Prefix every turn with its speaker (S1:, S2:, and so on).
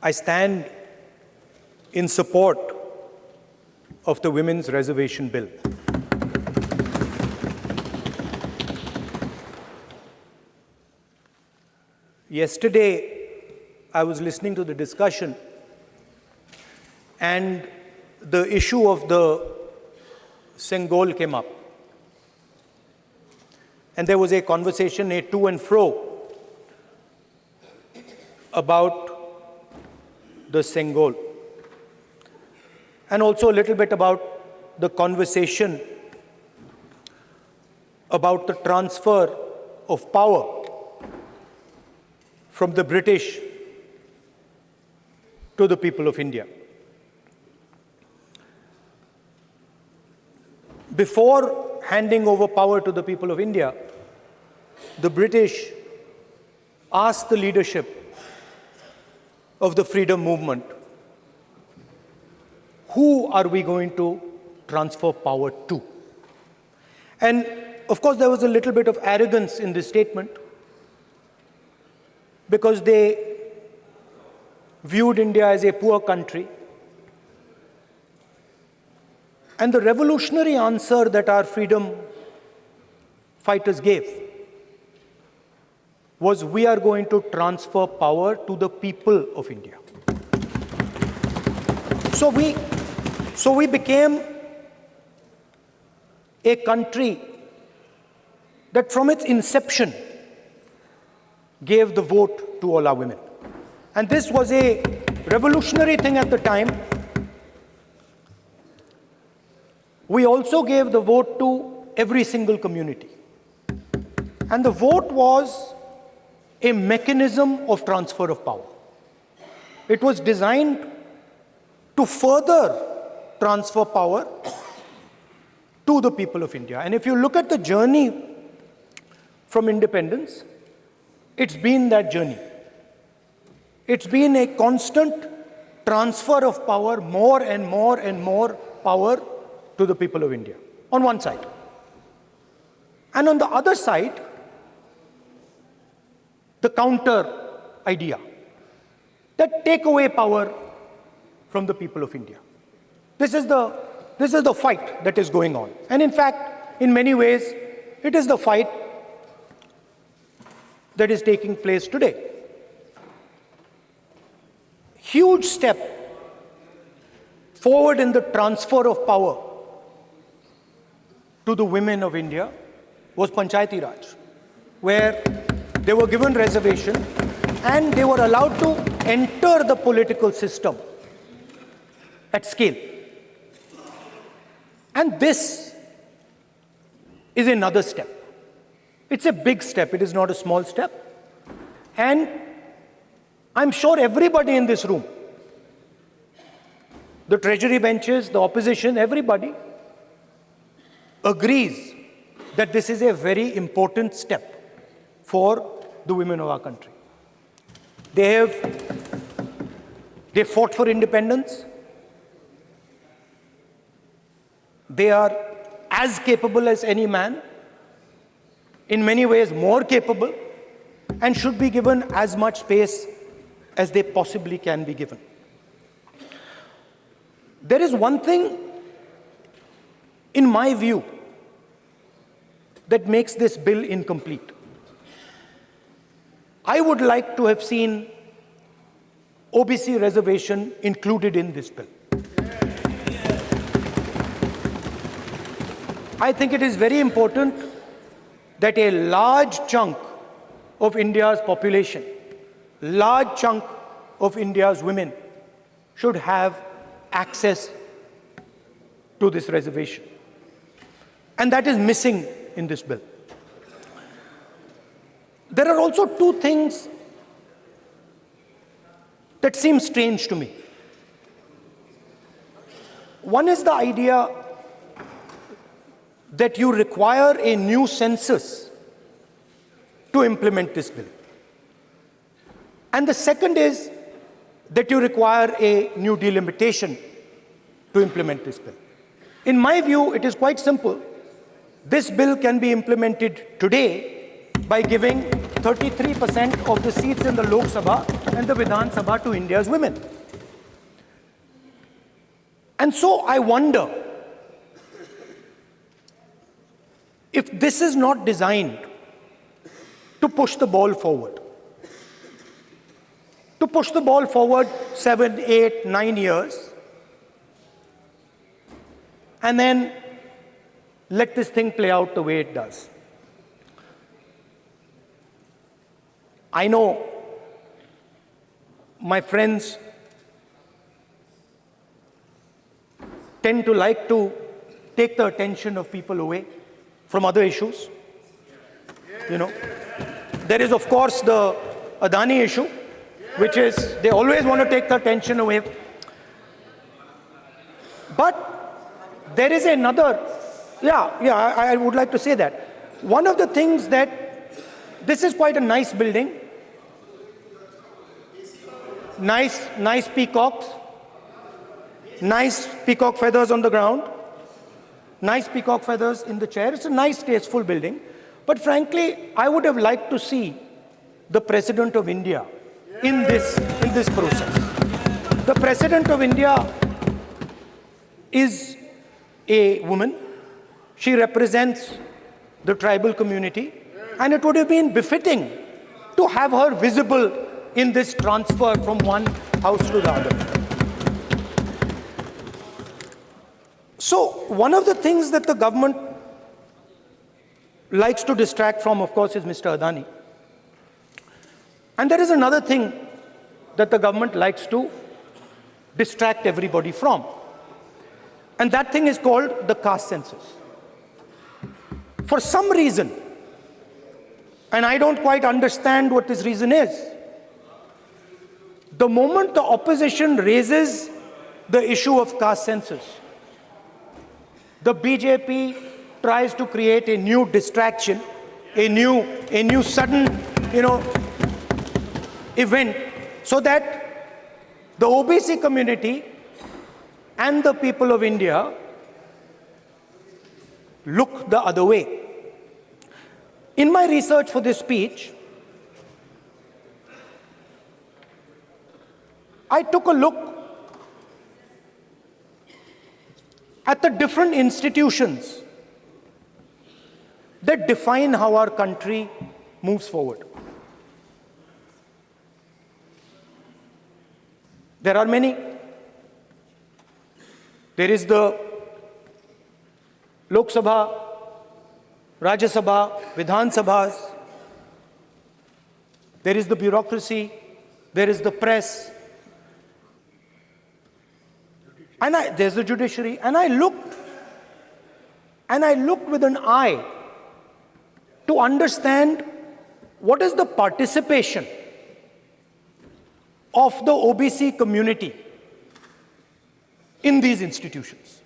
S1: I stand in support of the Women's Reservation Bill. Yesterday, I was listening to the discussion, and the issue of the Sengol came up. And there was a conversation, a to and fro, about the Sengol. And also a little bit about the conversation about the transfer of power from the British to the people of India. Before handing over power to the people of India, the British asked the leadership of the freedom movement, who are we going to transfer power to? And of course, there was a little bit of arrogance in this statement, because they viewed India as a poor country. And the revolutionary answer that our freedom fighters gave was, we are going to transfer power to the people of India. So we became a country that from its inception gave the vote to all our women. And this was a revolutionary thing at the time. We also gave the vote to every single community. And the vote was a mechanism of transfer of power. It was designed to further transfer power to the people of India. And if you look at the journey from independence, it's been that journey. It's been a constant transfer of power, more and more and more power to the people of India, on one side. And on the other side, the counter idea, that take away power from the people of India. This is the fight that is going on. And in fact, in many ways, it is the fight that is taking place today. Huge step forward in the transfer of power to the women of India was Panchayati Raj, where they were given reservation and they were allowed to enter the political system at scale. And this is another step. It's a big step. It is not a small step. And I'm sure everybody in this room, the treasury benches, the opposition, everybody agrees that this is a very important step for the women of our country. They fought for independence. They are as capable as any man, in many ways more capable, and should be given as much space as they possibly can be given. There is one thing, in my view, that makes this bill incomplete. I would like to have seen OBC reservation included in this bill. I think it is very important that a large chunk of India's population, large chunk of India's women should have access to this reservation. And that is missing in this bill. There are also two things that seem strange to me. One is the idea that you require a new census to implement this bill. And the second is that you require a new delimitation to implement this bill. In my view, it is quite simple. This bill can be implemented today by giving 33% of the seats in the Lok Sabha and the Vidhan Sabha to India's women. And so I wonder if this is not designed to push the ball forward. To push the ball forward 7, 8, 9 years, and then let this thing play out the way it does. I know my friends tend to like to take the attention of people away from other issues. You know, there is, of course, the Adani issue, which is they always want to take the attention away. But there is another, I would like to say that. One of the things that, this is quite a nice building, nice peacocks, nice peacock feathers on the ground, nice peacock feathers in the chair. It's a nice, tasteful building. But frankly, I would have liked to see the President of India in this process. The President of India is a woman. She represents the tribal community, and it would have been befitting to have her visible in this transfer from one house to the other. So one of the things that the government likes to distract from, of course, is Mr. Adani. And there is another thing that the government likes to distract everybody from. And that thing is called the caste census. For some reason, and I don't quite understand what this reason is, the moment the opposition raises the issue of caste census, the BJP tries to create a new distraction, a new sudden, event, so that the OBC community and the people of India look the other way. In my research for this speech, I took a look at the different institutions that define how our country moves forward. There are many. There is the Lok Sabha, Rajya Sabha, Vidhan Sabhas. There is the bureaucracy. There is the press. And there's the judiciary. And I looked with an eye to understand what is the participation of the OBC community in these institutions.